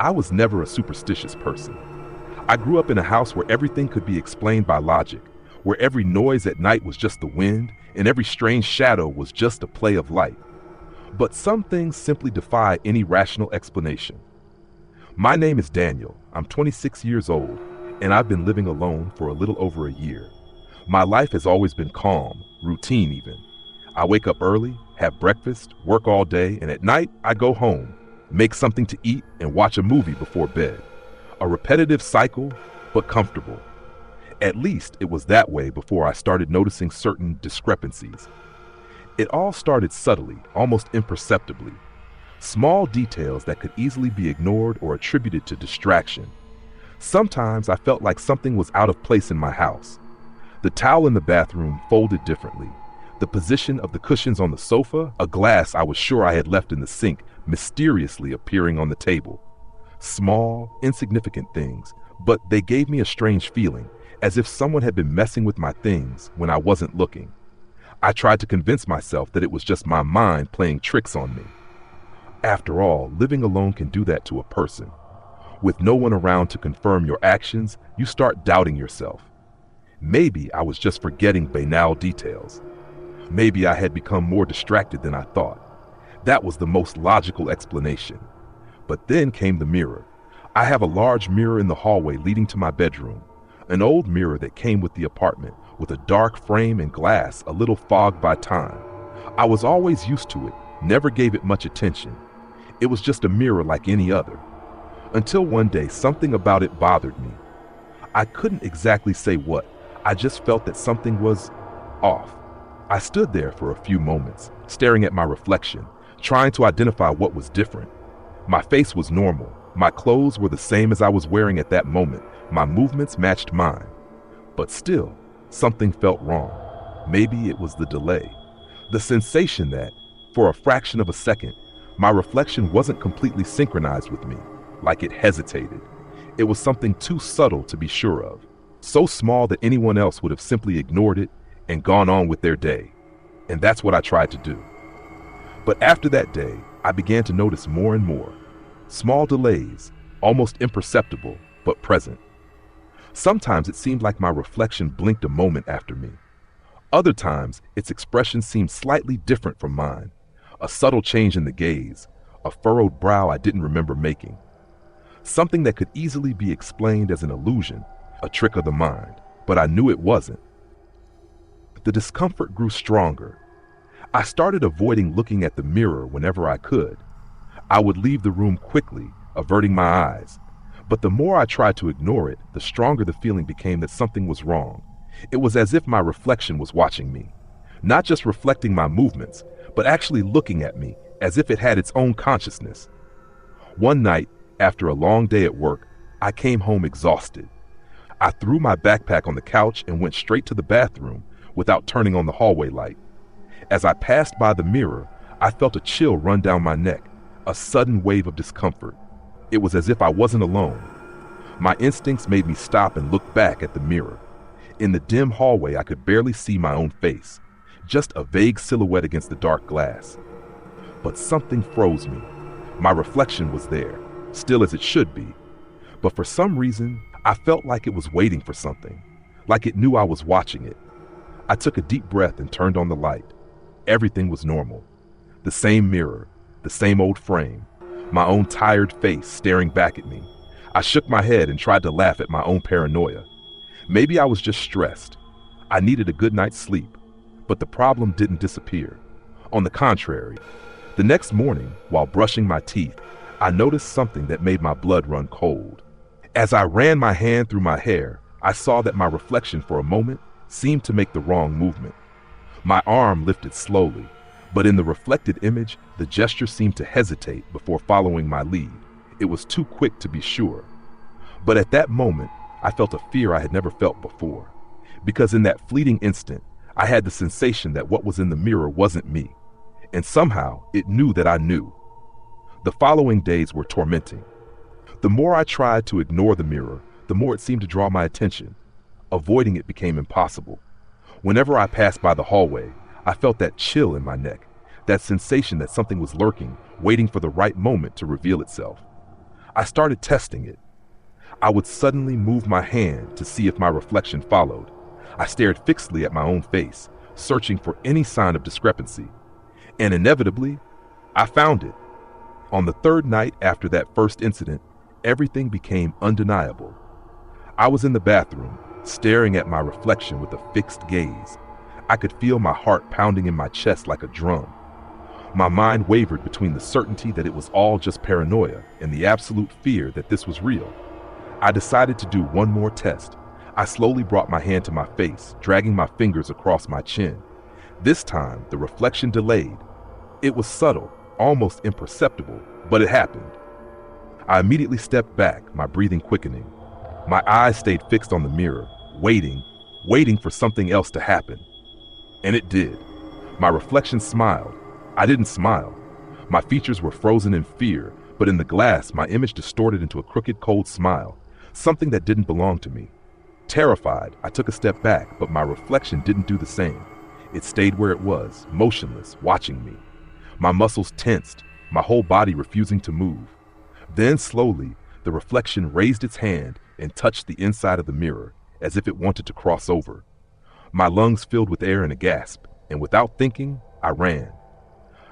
I was never a superstitious person. I grew up in a house where everything could be explained by logic, where every noise at night was just the wind and every strange shadow was just a play of light. But some things simply defy any rational explanation. My name is Daniel. I'm 26 years old, and I've been living alone for a little over a year. My life has always been calm, routine even. I wake up early, have breakfast, work all day, and at night I go home, make something to eat, and watch a movie before bed. A repetitive cycle, but comfortable. At least it was that way before I started noticing certain discrepancies. It all started subtly, almost imperceptibly. Small details that could easily be ignored or attributed to distraction. Sometimes I felt like something was out of place in my house. The towel in the bathroom folded differently. The position of the cushions on the sofa, a glass I was sure I had left in the sink, mysteriously appearing on the table. Small, insignificant things, but they gave me a strange feeling, as if someone had been messing with my things when I wasn't looking. I tried to convince myself that it was just my mind playing tricks on me. After all, living alone can do that to a person. With no one around to confirm your actions, you start doubting yourself. Maybe I was just forgetting banal details. Maybe I had become more distracted than I thought. That was the most logical explanation. But then came the mirror. I have a large mirror in the hallway leading to my bedroom. An old mirror that came with the apartment, with a dark frame and glass a little fogged by time. I was always used to it, never gave it much attention. It was just a mirror like any other. Until one day something about it bothered me. I couldn't exactly say what. I just felt that something was off. I stood there for a few moments, staring at my reflection, trying to identify what was different. My face was normal. My clothes were the same as I was wearing at that moment. My movements matched mine. But still, something felt wrong. Maybe it was the delay. The sensation that, for a fraction of a second, my reflection wasn't completely synchronized with me, like it hesitated. It was something too subtle to be sure of, so small that anyone else would have simply ignored it and gone on with their day. And that's what I tried to do. But after that day, I began to notice more and more. Small delays, almost imperceptible, but present. Sometimes it seemed like my reflection blinked a moment after me. Other times, its expression seemed slightly different from mine. A subtle change in the gaze, a furrowed brow I didn't remember making. Something that could easily be explained as an illusion, a trick of the mind, but I knew it wasn't. The discomfort grew stronger. I started avoiding looking at the mirror whenever I could. I would leave the room quickly, averting my eyes. But the more I tried to ignore it, the stronger the feeling became that something was wrong. It was as if my reflection was watching me, not just reflecting my movements, but actually looking at me as if it had its own consciousness. One night, after a long day at work, I came home exhausted. I threw my backpack on the couch and went straight to the bathroom without turning on the hallway light. As I passed by the mirror, I felt a chill run down my neck, a sudden wave of discomfort. It was as if I wasn't alone. My instincts made me stop and look back at the mirror. In the dim hallway, I could barely see my own face, just a vague silhouette against the dark glass. But something froze me. My reflection was there, still as it should be. But for some reason, I felt like it was waiting for something, like it knew I was watching it. I took a deep breath and turned on the light. Everything was normal. The same mirror, the same old frame, my own tired face staring back at me. I shook my head and tried to laugh at my own paranoia. Maybe I was just stressed. I needed a good night's sleep, but the problem didn't disappear. On the contrary, the next morning, while brushing my teeth, I noticed something that made my blood run cold. As I ran my hand through my hair, I saw that my reflection for a moment seemed to make the wrong movement. My arm lifted slowly, but in the reflected image, the gesture seemed to hesitate before following my lead. It was too quick to be sure. But at that moment, I felt a fear I had never felt before. Because in that fleeting instant, I had the sensation that what was in the mirror wasn't me. And somehow, it knew that I knew. The following days were tormenting. The more I tried to ignore the mirror, the more it seemed to draw my attention. Avoiding it became impossible. Whenever I passed by the hallway, I felt that chill in my neck, that sensation that something was lurking, waiting for the right moment to reveal itself. I started testing it. I would suddenly move my hand to see if my reflection followed. I stared fixedly at my own face, searching for any sign of discrepancy. And inevitably, I found it. On the third night after that first incident, everything became undeniable. I was in the bathroom, staring at my reflection with a fixed gaze. I could feel my heart pounding in my chest like a drum. My mind wavered between the certainty that it was all just paranoia and the absolute fear that this was real. I decided to do one more test. I slowly brought my hand to my face, dragging my fingers across my chin. This time, the reflection delayed. It was subtle, almost imperceptible, but it happened. I immediately stepped back, my breathing quickening. My eyes stayed fixed on the mirror, waiting for something else to happen. And it did. My reflection smiled. I didn't smile. My features were frozen in fear, but in the glass, my image distorted into a crooked, cold smile, something that didn't belong to me. Terrified, I took a step back, but my reflection didn't do the same. It stayed where it was, motionless, watching me. My muscles tensed, my whole body refusing to move. Then slowly, the reflection raised its hand and touched the inside of the mirror, as if it wanted to cross over. My lungs filled with air in a gasp, and without thinking, I ran.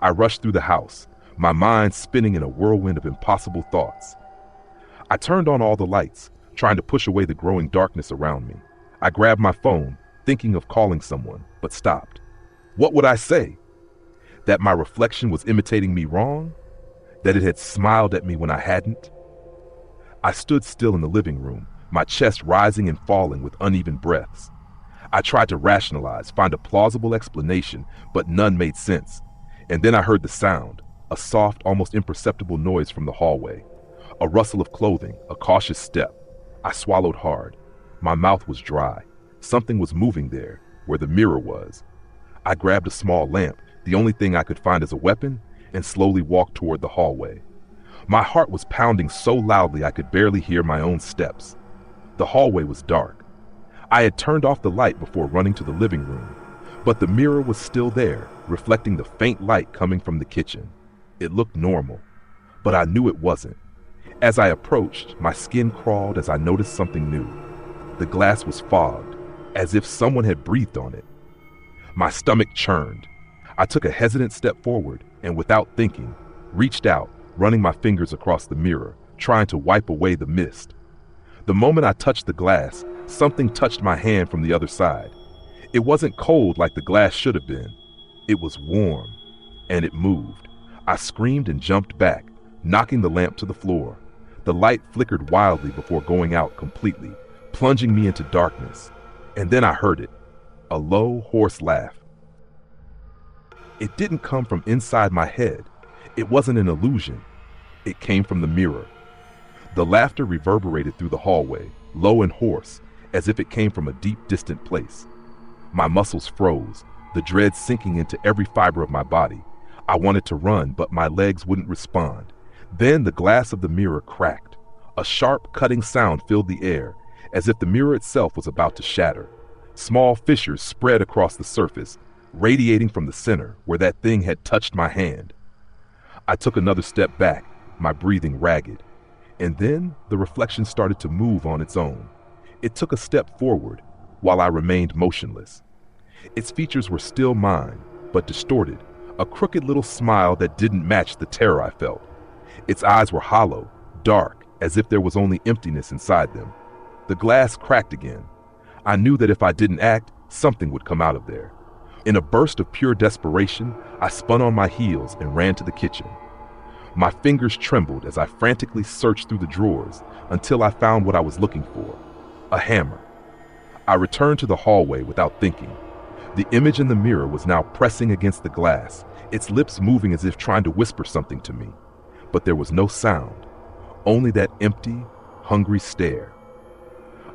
I rushed through the house, my mind spinning in a whirlwind of impossible thoughts. I turned on all the lights, trying to push away the growing darkness around me. I grabbed my phone, thinking of calling someone, but stopped. What would I say? That my reflection was imitating me wrong? That it had smiled at me when I hadn't? I stood still in the living room, my chest rising and falling with uneven breaths. I tried to rationalize, find a plausible explanation, but none made sense. And then I heard the sound, a soft, almost imperceptible noise from the hallway. A rustle of clothing, a cautious step. I swallowed hard. My mouth was dry. Something was moving there, where the mirror was. I grabbed a small lamp, the only thing I could find as a weapon, and slowly walked toward the hallway. My heart was pounding so loudly I could barely hear my own steps. The hallway was dark. I had turned off the light before running to the living room, but the mirror was still there, reflecting the faint light coming from the kitchen. It looked normal, but I knew it wasn't. As I approached, my skin crawled as I noticed something new. The glass was fogged, as if someone had breathed on it. My stomach churned. I took a hesitant step forward and, without thinking, reached out, running my fingers across the mirror, trying to wipe away the mist. The moment I touched the glass, something touched my hand from the other side. It wasn't cold like the glass should have been. It was warm, and it moved. I screamed and jumped back, knocking the lamp to the floor. The light flickered wildly before going out completely, plunging me into darkness. And then I heard it, a low, hoarse laugh. It didn't come from inside my head. It wasn't an illusion. It came from the mirror. The laughter reverberated through the hallway, low and hoarse, as if it came from a deep, distant place. My muscles froze, the dread sinking into every fiber of my body. I wanted to run, but my legs wouldn't respond. Then the glass of the mirror cracked. A sharp, cutting sound filled the air, as if the mirror itself was about to shatter. Small fissures spread across the surface, radiating from the center where that thing had touched my hand. I took another step back, my breathing ragged. And then the reflection started to move on its own. It took a step forward, while I remained motionless. Its features were still mine, but distorted, a crooked little smile that didn't match the terror I felt. Its eyes were hollow, dark, as if there was only emptiness inside them. The glass cracked again. I knew that if I didn't act, something would come out of there. In a burst of pure desperation, I spun on my heels and ran to the kitchen. My fingers trembled as I frantically searched through the drawers until I found what I was looking for, a hammer. I returned to the hallway without thinking. The image in the mirror was now pressing against the glass, its lips moving as if trying to whisper something to me. But there was no sound, only that empty, hungry stare.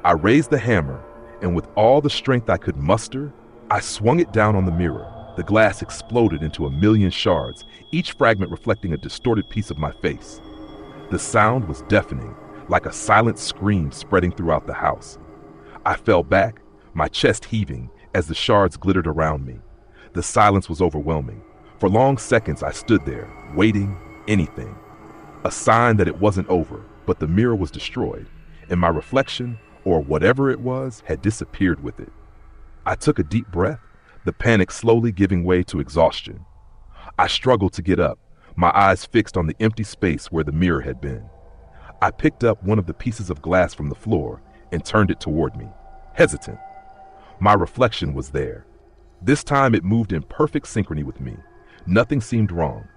I raised the hammer, and with all the strength I could muster, I swung it down on the mirror. The glass exploded into a million shards, each fragment reflecting a distorted piece of my face. The sound was deafening, like a silent scream spreading throughout the house. I fell back, my chest heaving, as the shards glittered around me. The silence was overwhelming. For long seconds I stood there, waiting, anything. A sign that it wasn't over, but the mirror was destroyed, and my reflection, or whatever it was, had disappeared with it. I took a deep breath, the panic slowly giving way to exhaustion. I struggled to get up, my eyes fixed on the empty space where the mirror had been. I picked up one of the pieces of glass from the floor and turned it toward me, hesitant. My reflection was there. This time it moved in perfect synchrony with me. Nothing seemed wrong,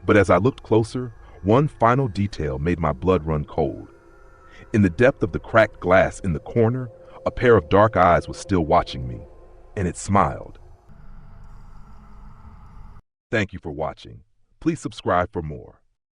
but as I looked closer, one final detail made my blood run cold. In the depth of the cracked glass in the corner, a pair of dark eyes was still watching me, and it smiled. Thank you for watching. Please subscribe for more.